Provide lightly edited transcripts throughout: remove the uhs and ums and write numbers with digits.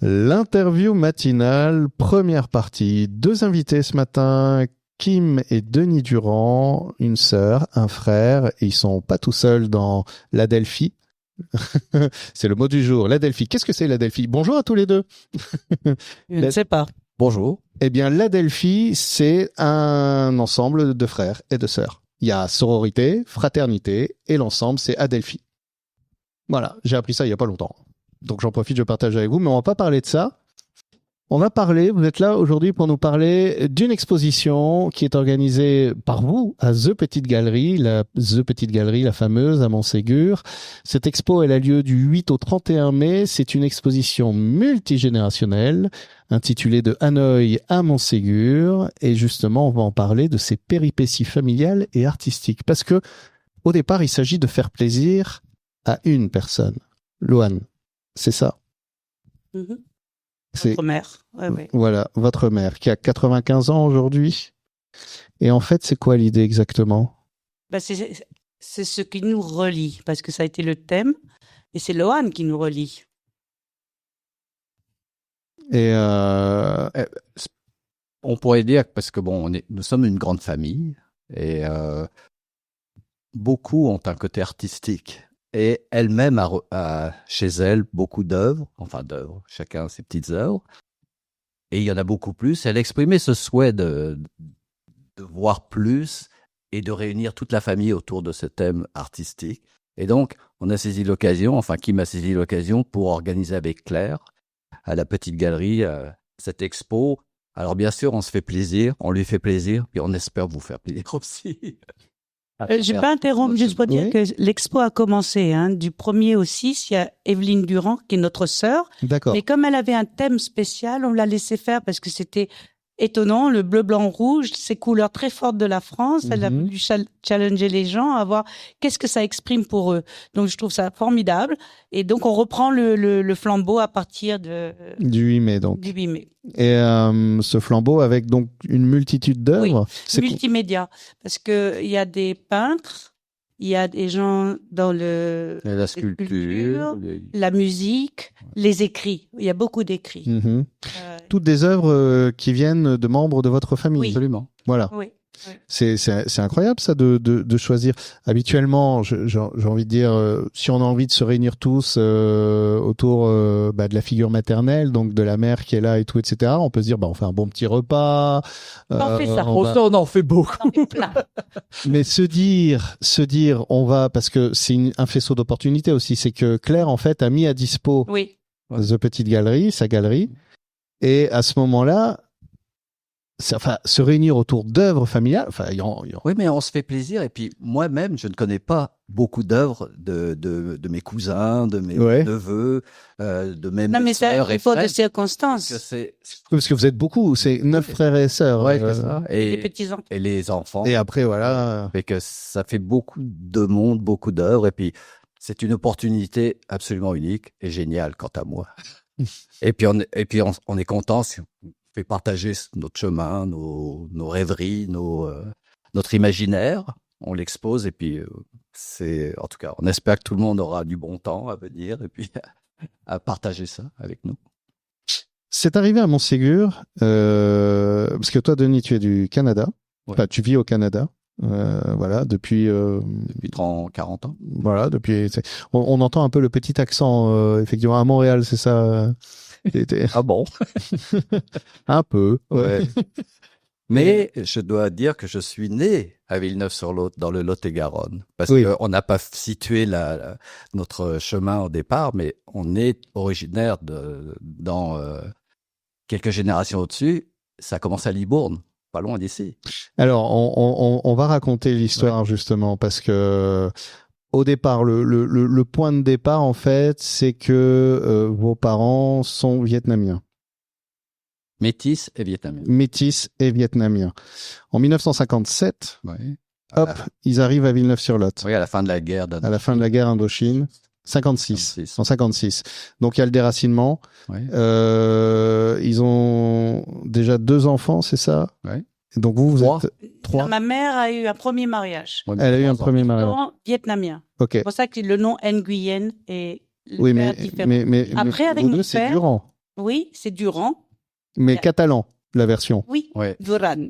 L'interview matinale, première partie. 2 invités ce matin, Kim et Denis Durand, une sœur, un frère, et ils sont pas tout seuls dans l'Adelphi. C'est le mot du jour, l'Adelphi. Qu'est-ce que c'est l'Adelphi? Bonjour à tous les deux. Je ne sais pas. Bonjour. Eh bien, l'Adelphi, c'est un ensemble de frères et de sœurs. Il y a sororité, fraternité, et l'ensemble, c'est Adelphi. Voilà, j'ai appris ça il y a pas longtemps. Donc j'en profite, je partage avec vous, mais on va pas parler de ça. On va parler, vous êtes là aujourd'hui pour nous parler d'une exposition qui est organisée par vous à The Petite Galerie, la fameuse à Montségur. Cette expo, elle a lieu du 8 au 31 mai. C'est une exposition multigénérationnelle intitulée De Hanoï à Montségur. Et justement, on va en parler de ses péripéties familiales et artistiques. Parce que, au départ, il s'agit de faire plaisir à une personne. Loane, c'est ça? Mm-hmm. C'est Votre mère. Ouais. Voilà, votre mère qui a 95 ans aujourd'hui. Et en fait, c'est quoi l'idée exactement? C'est ce qui nous relie, parce que ça a été le thème, et c'est Loane qui nous relie. Et on pourrait dire, parce que nous sommes une grande famille, et beaucoup ont un côté artistique. Et elle-même a chez elle beaucoup d'œuvres, chacun ses petites œuvres. Et il y en a beaucoup plus. Elle a exprimé ce souhait de voir plus et de réunir toute la famille autour de ce thème artistique. Et donc, on a saisi l'occasion, Kim a saisi l'occasion pour organiser avec Claire, à la Petite Galerie, cette expo. Alors bien sûr, on se fait plaisir, on lui fait plaisir, puis on espère vous faire plaisir aussi. Je vais pas interrompre, juste pour dire que l'expo a commencé, du 1er au 6, il y a Evelyne Durand, qui est notre sœur. D'accord. Mais comme elle avait un thème spécial, on l'a laissé faire parce que c'était étonnant, le bleu, blanc, rouge, ces couleurs très fortes de la France. Elle a voulu challenger les gens à voir qu'est-ce que ça exprime pour eux. Donc, je trouve ça formidable. Et donc, on reprend le flambeau à partir du 8 mai, donc. Du 8 mai. Et ce flambeau avec donc une multitude d'œuvres. Oui, c'est multimédia. Parce que il y a des peintres, il y a des gens dans la sculpture, la musique, les écrits. Il y a beaucoup d'écrits. Mm-hmm. Toutes des œuvres qui viennent de membres de votre famille. Oui. Absolument. Voilà. Oui. C'est incroyable ça de choisir. Habituellement, j'ai envie de dire, si on a envie de se réunir tous autour de la figure maternelle, donc de la mère qui est là et tout, etc. On peut se dire, on fait un bon petit repas. On fait ça. On en fait beaucoup. Mais se dire, on va, parce que c'est un faisceau d'opportunités aussi. C'est que Claire en fait a mis à dispo The Petite Galerie, sa galerie, et à ce moment-là. Se réunir autour d'œuvres familiales. Oui, mais on se fait plaisir. Et puis, moi-même, je ne connais pas beaucoup d'œuvres de mes cousins, de mes neveux, de mes Non, mais sœurs c'est et faute frères. de circonstances. Parce que vous êtes beaucoup. C'est 9 frères et sœurs. Ouais, c'est ça. Et les petits-enfants. Et les enfants. Et après, voilà. Fait que ça fait beaucoup de monde, beaucoup d'œuvres. Et puis, c'est une opportunité absolument unique et géniale, quant à moi. et puis, on est content si fait partager notre chemin, nos rêveries, notre imaginaire. On l'expose et puis en tout cas, on espère que tout le monde aura du bon temps à venir et puis à partager ça avec nous. C'est arrivé à Montségur, parce que toi, Denis, tu es du Canada. Ouais. Enfin, tu vis au Canada. Voilà, depuis 40 ans. Voilà, on entend un peu le petit accent, effectivement, à Montréal, c'est ça. Ah bon? Un peu, ouais. Mais je dois dire que je suis né à Villeneuve-sur-Lot, dans le Lot-et-Garonne. Parce qu'on n'a pas situé notre chemin au départ, mais on est originaire dans quelques générations au-dessus. Ça commence à Libourne, pas loin d'ici. Alors, on va raconter l'histoire, justement, parce que au départ, le point de départ, en fait, c'est que vos parents sont vietnamiens. Métis et vietnamiens. En 1957, ils arrivent à Villeneuve-sur-Lot. Oui, à la fin de la guerre d'Indochine. À la fin de la guerre Indochine. 56. En 56. Donc, il y a le déracinement. Oui. Ils ont déjà 2 enfants, c'est ça? Oui. Donc vous êtes 3. Non, ma mère a eu un premier mariage. Elle a eu un premier mariage. Vietnamien. Ok. C'est pour ça que le nom Nguyen est différent. Mais après, avec mon c'est père. Durand. Oui, c'est Durand. Mais Yeah. catalan, la version. Oui, Ouais. Duran.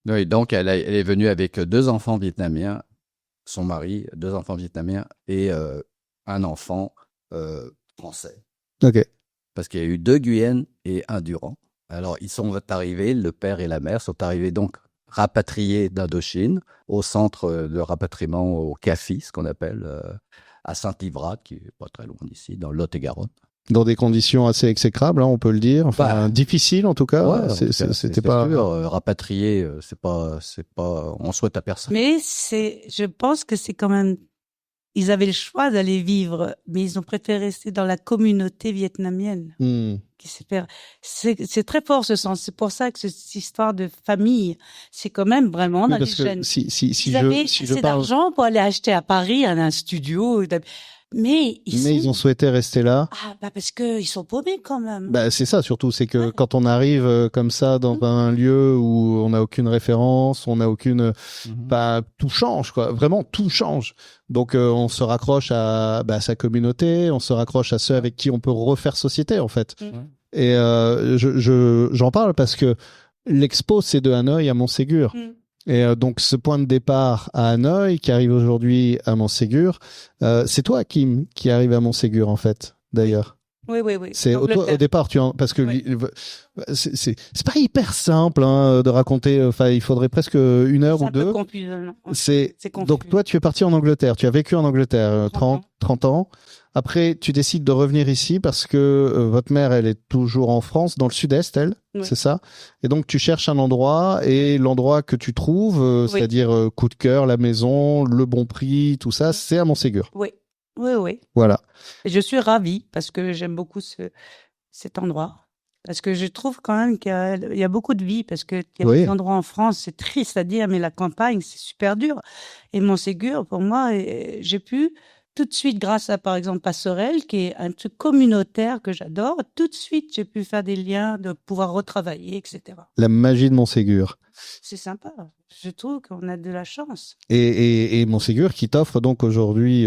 Oui, donc elle est venue avec 2 enfants vietnamiens, son mari, 2 enfants vietnamiens et un enfant français. Ok. Parce qu'il y a eu 2 Guyennes et 1 Durand. Alors, ils sont arrivés, le père et la mère sont arrivés donc rapatriés d'Indochine au centre de rapatriement au CAFI, ce qu'on appelle à Saint-Livrade, qui est pas très loin d'ici, dans le Lot-et-Garonne. Dans des conditions assez exécrables, hein, on peut le dire. Enfin, difficiles en tout cas. Ouais, C'était pas. sûr, rapatrié, c'est pas, on souhaite à personne. Mais je pense que c'est quand même, ils avaient le choix d'aller vivre, mais ils ont préféré rester dans la communauté vietnamienne. C'est très fort ce sens. C'est pour ça que cette histoire de famille, c'est quand même vraiment dans les gènes. Ils avaient assez d'argent pour aller acheter à Paris un studio. Mais ils ont souhaité rester là. Ah, bah parce que ils sont paumés quand même. Bah c'est ça surtout, c'est que quand on arrive comme ça dans un lieu où on n'a aucune référence, on n'a aucune, bah tout change quoi. Vraiment tout change. Donc on se raccroche à sa communauté, on se raccroche à ceux avec qui on peut refaire société en fait. Et j'en parle parce que l'expo c'est de Hanoï à Montségur. Et donc ce point de départ à Hanoï qui arrive aujourd'hui à Montségur, c'est toi Kim qui arrive à Montségur en fait d'ailleurs. Oui. C'est au départ parce que c'est pas hyper simple hein, de raconter. Enfin, il faudrait presque 1 heure ou 2. C'est un peu confus. Donc toi, tu es parti en Angleterre. Tu as vécu en Angleterre 30 ans. Après, tu décides de revenir ici parce que votre mère, elle est toujours en France, dans le sud-est, elle, c'est ça. Et donc tu cherches un endroit et l'endroit que tu trouves, c'est-à-dire coup de cœur, la maison, le bon prix, tout ça, c'est à Montségur. Oui. Voilà. Et je suis ravie parce que j'aime beaucoup cet endroit. Parce que je trouve quand même qu'il y a beaucoup de vie. Parce qu'il y a des endroits en France, c'est triste à dire, mais la campagne, c'est super dur. Et Montségur, pour moi, j'ai pu tout de suite, grâce à, par exemple, Passerelle, qui est un truc communautaire que j'adore, tout de suite, j'ai pu faire des liens, de pouvoir retravailler, etc. La magie de Montségur. C'est sympa. Je trouve qu'on a de la chance. Et Montségur qui t'offre donc aujourd'hui,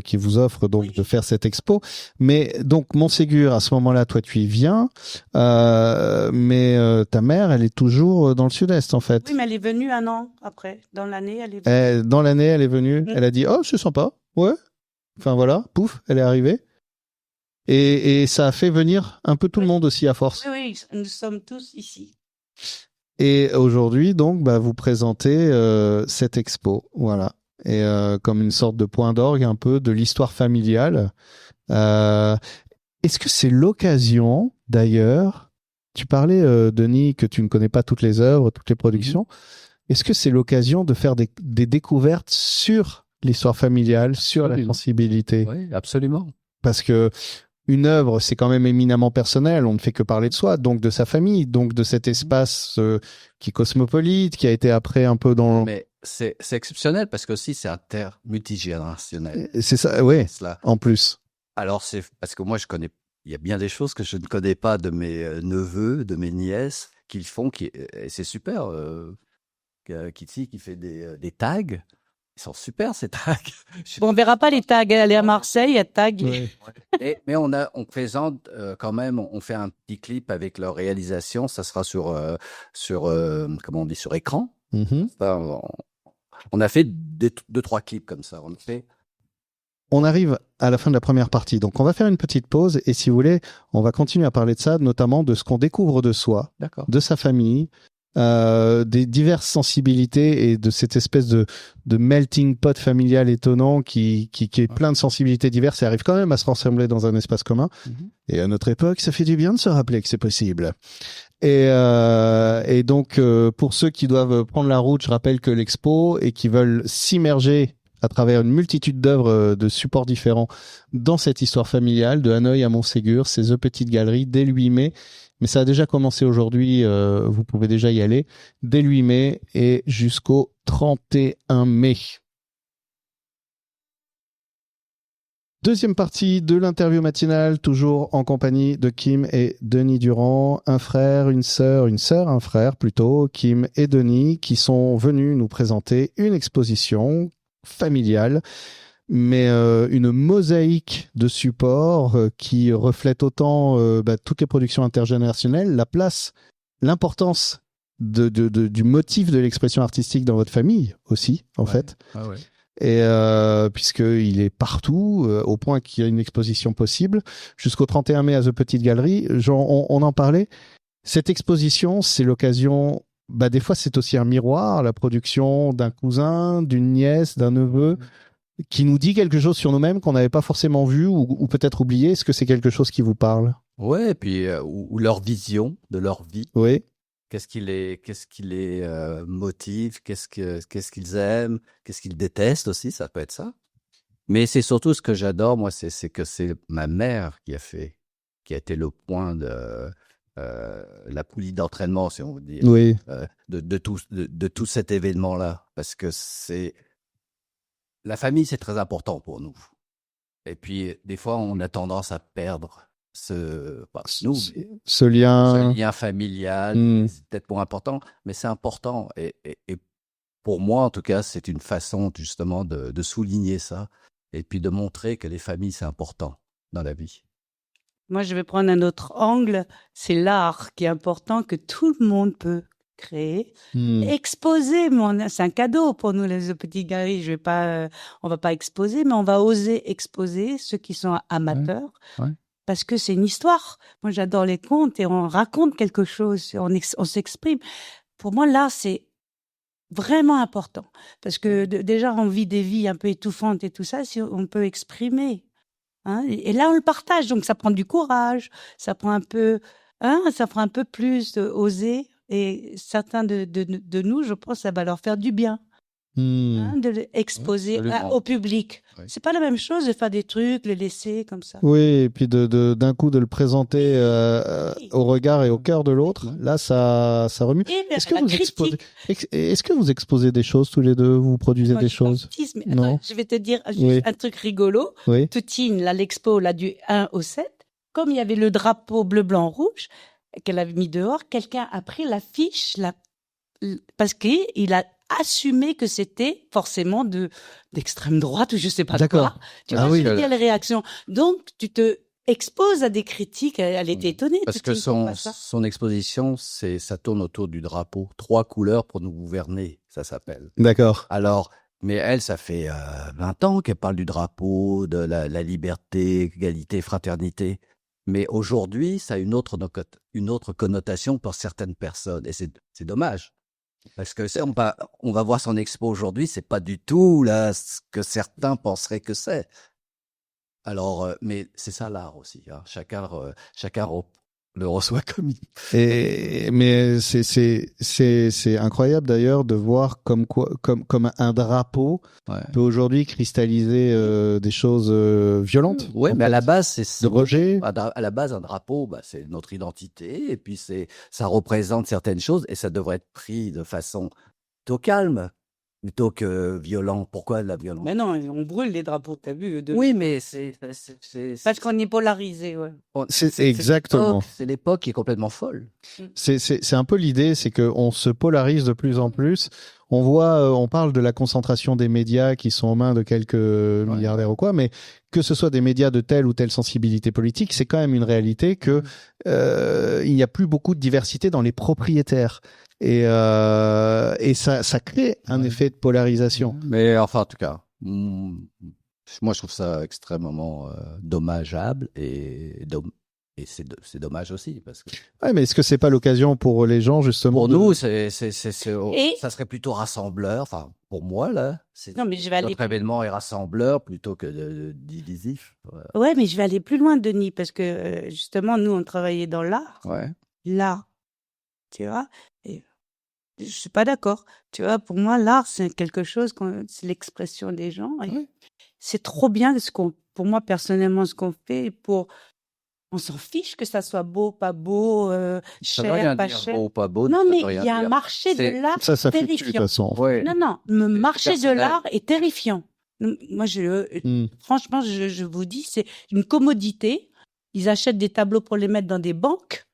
qui vous offre donc de faire cette expo. Mais donc Montségur, à ce moment-là, toi tu y viens, mais ta mère, elle est toujours dans le sud-est en fait. Oui, mais elle est venue 1 an après. Dans l'année, elle est venue. Dans l'année, elle est venue. Elle a dit oh c'est sympa, ouais. Enfin voilà, pouf, elle est arrivée. Et ça a fait venir un peu tout le monde aussi à force. Oui, nous sommes tous ici. Et aujourd'hui, donc, vous présentez cette expo, voilà, et comme une sorte de point d'orgue un peu de l'histoire familiale. Est-ce que c'est l'occasion, d'ailleurs, tu parlais, Denis, que tu ne connais pas toutes les œuvres, toutes les productions. Est-ce que c'est l'occasion de faire des découvertes sur l'histoire familiale, sur la sensibilité? Oui, absolument. Parce que une œuvre, c'est quand même éminemment personnel. On ne fait que parler de soi, donc de sa famille, donc de cet espace qui est cosmopolite, qui a été après un peu dans... Mais c'est exceptionnel parce que aussi c'est multigénérationnel. C'est ça, oui, en plus. Alors c'est parce que moi il y a bien des choses que je ne connais pas de mes neveux, de mes nièces qu'ils font, et c'est super. Kitty qui fait des tags. Ils sont super ces tags. Bon, on verra pas les tags. Elle est à Marseille, il y a tags. Oui. Mais on présente quand même. On fait un petit clip avec leur réalisation. Ça sera sur comment on dit, sur écran. Enfin, on a fait 2-3 clips comme ça. On arrive à la fin de la première partie, donc on va faire une petite pause et si vous voulez, on va continuer à parler de ça, notamment de ce qu'on découvre de soi, de sa famille. Des diverses sensibilités et de cette espèce de melting pot familial étonnant qui est plein de sensibilités diverses et arrive quand même à se rassembler dans un espace commun. Et à notre époque, ça fait du bien de se rappeler que c'est possible. Et donc, pour ceux qui doivent prendre la route, je rappelle que l'expo et qui veulent s'immerger à travers une multitude d'œuvres de supports différents dans cette histoire familiale, de Hanoï à Montségur, c'est The Petite Galerie, dès le 8 mai. Mais ça a déjà commencé aujourd'hui, vous pouvez déjà y aller, dès le 8 mai et jusqu'au 31 mai. Deuxième partie de l'interview matinale, toujours en compagnie de Kim et Denis Durand, un frère, un frère plutôt, Kim et Denis, qui sont venus nous présenter une exposition familiale mais une mosaïque de supports qui reflète autant toutes les productions intergénérationnelles, la place, l'importance du motif de l'expression artistique dans votre famille aussi, en fait. Ah ouais. Et puisqu'il est partout, au point qu'il y a une exposition possible, jusqu'au 31 mai à The Petite Galerie, on en parlait. Cette exposition, c'est l'occasion, des fois c'est aussi un miroir, la production d'un cousin, d'une nièce, d'un neveu, qui nous dit quelque chose sur nous-mêmes qu'on n'avait pas forcément vu ou peut-être oublié. Est-ce que c'est quelque chose qui vous parle? Ouais, et puis ou leur vision de leur vie. Oui. Qu'est-ce qui les motive, qu'est-ce qu'ils aiment, qu'est-ce qu'ils détestent aussi, ça peut être ça. Mais c'est surtout ce que j'adore, moi, c'est que c'est ma mère qui a été le point de la poulie d'entraînement, si on veut dire, Oui. de tout cet événement-là, parce que la famille, c'est très important pour nous. Et puis des fois, on a tendance à perdre ce lien familial, c'est peut-être moins important, mais c'est important. Et pour moi, en tout cas, c'est une façon justement de souligner ça et puis de montrer que les familles, c'est important dans la vie. Moi, je vais prendre un autre angle. C'est l'art qui est important, que tout le monde peut créer, exposer. C'est un cadeau pour nous, les petites galeries. On va pas exposer, mais on va oser exposer ceux qui sont amateurs. Ouais. Parce que c'est une histoire. Moi, j'adore les contes et on raconte quelque chose, on s'exprime. Pour moi, l'art, c'est vraiment important. Parce que déjà, on vit des vies un peu étouffantes et tout ça, si on peut exprimer. Et là, on le partage. Donc, ça prend du courage, ça prend un peu plus d'oser. Et certains de nous, je pense, ça va leur faire du bien. De l'exposer au public. Oui. C'est pas la même chose de faire des trucs, le laisser comme ça. Oui, et puis d'un coup de le présenter au regard et au cœur de l'autre. Là, ça remue. Est-ce que vous exposez des choses tous les deux? Vous produisez des choses? Non. Attends, je vais te dire juste un truc rigolo. Oui. Toutine, l'expo là du 1 au 7, comme il y avait le drapeau bleu, blanc, rouge qu'elle avait mis dehors, quelqu'un a pris l'affiche parce qu'il a assumé que c'était forcément d'extrême droite ou je sais pas quoi. Tu vois, les réactions. Donc, tu te exposes à des critiques. Elle était étonnée. Parce que son exposition, ça tourne autour du drapeau. 3 couleurs pour nous gouverner, ça s'appelle. D'accord. Alors, mais elle, ça fait 20 ans qu'elle parle du drapeau, de la liberté, égalité, fraternité. Mais aujourd'hui, ça a une autre connotation pour certaines personnes. Et c'est dommage. Parce que on va voir son expo aujourd'hui, c'est pas du tout là ce que certains penseraient que c'est. Alors, mais c'est ça l'art aussi. Hein. Chacun le reçoit comme il. Mais c'est incroyable d'ailleurs de voir comme un drapeau peut aujourd'hui cristalliser des choses violentes. Oui, mais à la base c'est de rejet. À la base, un drapeau, c'est notre identité et puis ça représente certaines choses et ça devrait être pris de façon plutôt calme. Plutôt que violent. Pourquoi la violence? Mais non, on brûle les drapeaux, t'as vu? Oui, mais c'est parce qu'on est polarisé, ouais. C'est exactement. C'est l'époque qui est complètement folle. C'est un peu l'idée, c'est qu'on se polarise de plus en plus. On parle de la concentration des médias qui sont aux mains de quelques milliardaires ou quoi, mais que ce soit des médias de telle ou telle sensibilité politique, c'est quand même une réalité que il n'y a plus beaucoup de diversité dans les propriétaires. Et ça crée un effet de polarisation. Mais enfin, en tout cas, moi je trouve ça extrêmement dommageable et c'est dommage aussi parce que. Ouais, mais est-ce que c'est pas l'occasion pour les gens justement? Pour nous, ça serait plutôt rassembleur. Enfin, pour moi là, notre événement est rassembleur plutôt que divisif. Ouais, mais je vais aller plus loin, Denis, parce que justement, nous on travaillait dans l'art. Ouais. L'art, tu vois. Et je suis pas d'accord. Tu vois, pour moi, l'art, c'est quelque chose, c'est l'expression des gens. Et c'est trop bien pour moi, personnellement, ce qu'on fait on s'en fiche que ça soit beau, pas beau, cher, pas cher. Beau, pas beau, non, mais il y a un marché de l'art terrifiant. Fluctue, de toute façon. Ouais. Non, le marché de l'art est terrifiant. Moi, franchement, je vous dis, c'est une commodité. Ils achètent des tableaux pour les mettre dans des banques.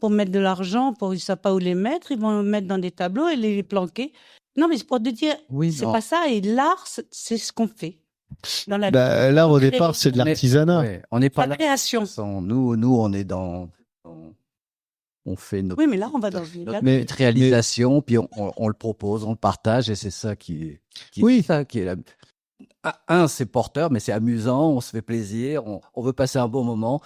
Pour mettre de l'argent, ils ne savent pas où les mettre, ils vont les mettre dans des tableaux et les planquer. Non, mais c'est pour te dire, c'est pas ça. Et l'art, c'est ce qu'on fait. dans la Là, au départ, c'est de l'artisanat. Ouais, on n'est pas la là. création. Nous, on est on fait notre, Oui, mais là, on va dans une notre galerie. petite réalisation, puis on le propose, on le partage, et c'est ça qui Oui. est ça qui est c'est porteur, mais c'est amusant, on se fait plaisir, on veut passer un bon moment.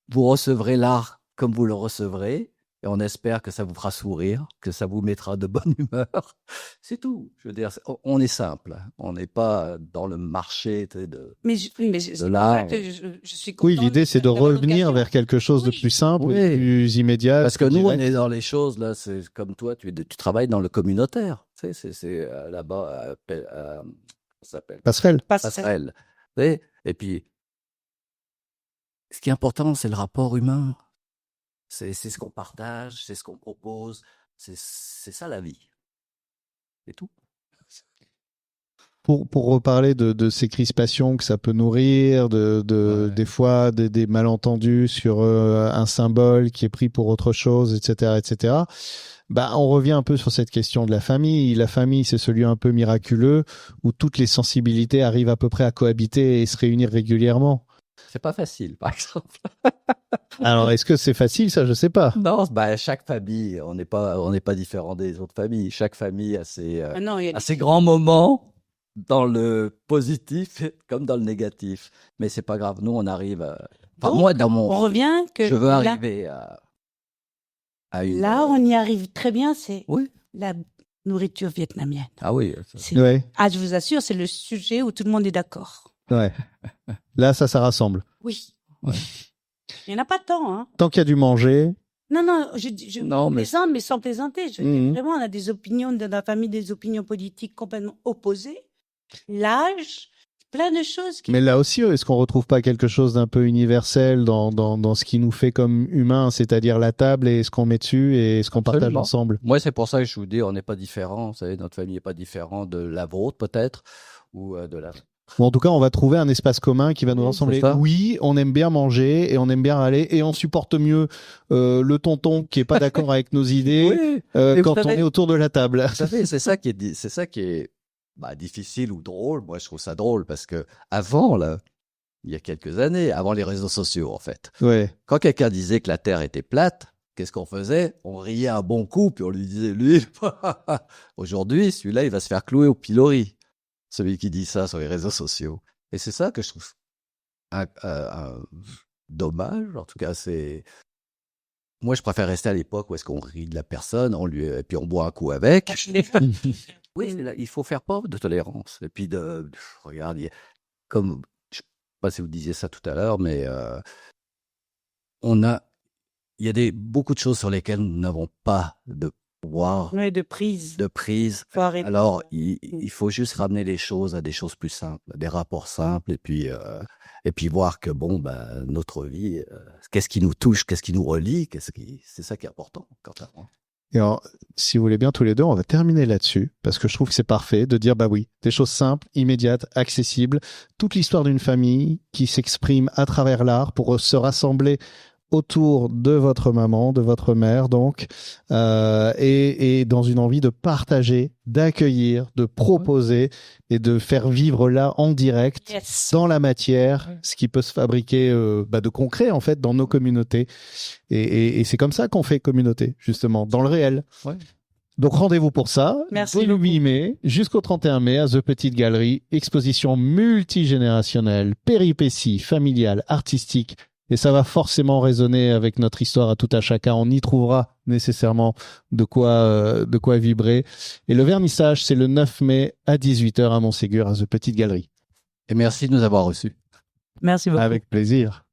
Vous recevrez l'art comme vous le recevrez, et on espère que ça vous fera sourire, que ça vous mettra de bonne humeur. C'est tout. Je veux dire, on est simple. On n'est pas dans le marché de l'art. Je suis Oui, contente l'idée, c'est de d'avoir revenir l'occasion. vers quelque chose de Oui. plus simple, Oui. de plus immédiat. Parce que plus nous, on direct. est dans les choses, là, c'est comme toi, tu travailles dans le communautaire. Tu sais, c'est là-bas, ça s'appelle Passerelle. passerelle. Tu sais, et puis, ce qui est important, c'est le rapport humain. C'est ce qu'on partage, c'est ce qu'on propose. C'est ça la vie. C'est tout. Pour reparler de ces crispations que ça peut nourrir, des fois des malentendus sur un symbole qui est pris pour autre chose, etc., etc. Bah, on revient un peu sur cette question de la famille. La famille, c'est ce lieu un peu miraculeux où toutes les sensibilités arrivent à peu près à cohabiter et se réunir régulièrement. C'est pas facile, par exemple. Alors, est-ce que c'est facile, ça? Je sais pas. Non, chaque famille, on n'est pas différent des autres familles. Chaque famille a ses grands moments dans le positif comme dans le négatif. Mais c'est pas grave. Nous, on arrive Donc, moi, dans mon... On revient que Je veux arriver à une... là, on y arrive très bien, c'est Oui. la nourriture vietnamienne. Ah oui. Ouais. Ah, je vous assure, c'est le sujet où tout le monde est d'accord. Ouais. Là, ça rassemble. Oui. Ouais. Il n'y en a pas tant, hein. Tant qu'il y a du manger. Non, Non, mais- plaisante, mais sans plaisanter. Je dis vraiment, on a des opinions dans la famille, des opinions politiques complètement opposées. L'âge, plein de choses. Mais là aussi, est-ce qu'on retrouve pas quelque chose d'un peu universel dans ce qui nous fait comme humains, c'est-à-dire la table et ce qu'on met dessus et ce qu'on partage Absolument. ensemble? Moi, c'est pour ça que je vous dis, on n'est pas différent. Vous savez, notre famille n'est pas différente de la vôtre, peut-être, ou de la... Ou en tout cas, on va trouver un espace commun qui va nous Oui, rassembler. c'est ça. Oui, on aime bien manger et on aime bien aller et on supporte mieux le tonton qui est pas d'accord avec nos idées Mais vous quand on savez- est autour de la table. Vous savez, c'est ça qui est difficile ou drôle. Moi, je trouve ça drôle parce que avant, là, il y a quelques années, avant les réseaux sociaux, en fait, Ouais. quand quelqu'un disait que la Terre était plate, qu'est-ce qu'on faisait? On riait un bon coup, puis on lui disait, lui, aujourd'hui, celui-là, il va se faire clouer au pilori. Celui qui dit ça sur les réseaux sociaux. Et c'est ça que je trouve un dommage. En tout cas, moi, je préfère rester à l'époque où est-ce qu'on rit de la personne, et puis on boit un coup avec. Oui, il faut faire preuve de tolérance. Et puis regarde, comme, je sais pas si vous disiez ça tout à l'heure, mais il y a beaucoup de choses sur lesquelles nous n'avons pas de pouvoir, Ouais, de prise. prise. Faut arrêter. Alors, il faut juste ramener les choses à des choses plus simples, à des rapports simples, et puis voir que notre vie, qu'est-ce qui nous touche, qu'est-ce qui nous relie, c'est ça qui est important quant à moi. Et alors, si vous voulez bien tous les deux, on va terminer là-dessus parce que je trouve que c'est parfait de dire bah oui, des choses simples, immédiates, accessibles, toute l'histoire d'une famille qui s'exprime à travers l'art pour se rassembler autour de votre maman, de votre mère, donc, et dans une envie de partager, d'accueillir, de proposer et de faire vivre là en direct, Yes. dans la matière, ce qui peut se fabriquer de concret en fait dans nos communautés. Et c'est comme ça qu'on fait communauté, justement, dans le réel. Ouais. Donc rendez-vous pour ça, Merci du 8 mai jusqu'au 31 mai à The Petite Galerie, exposition multigénérationnelle, péripéties, familiale, artistique. Et ça va forcément résonner avec notre histoire à tout à chacun. On y trouvera nécessairement de quoi vibrer. Et le vernissage, c'est le 9 mai à 18h à Montségur, à The Petite Galerie. Et merci de nous avoir reçus. Merci beaucoup. Avec plaisir.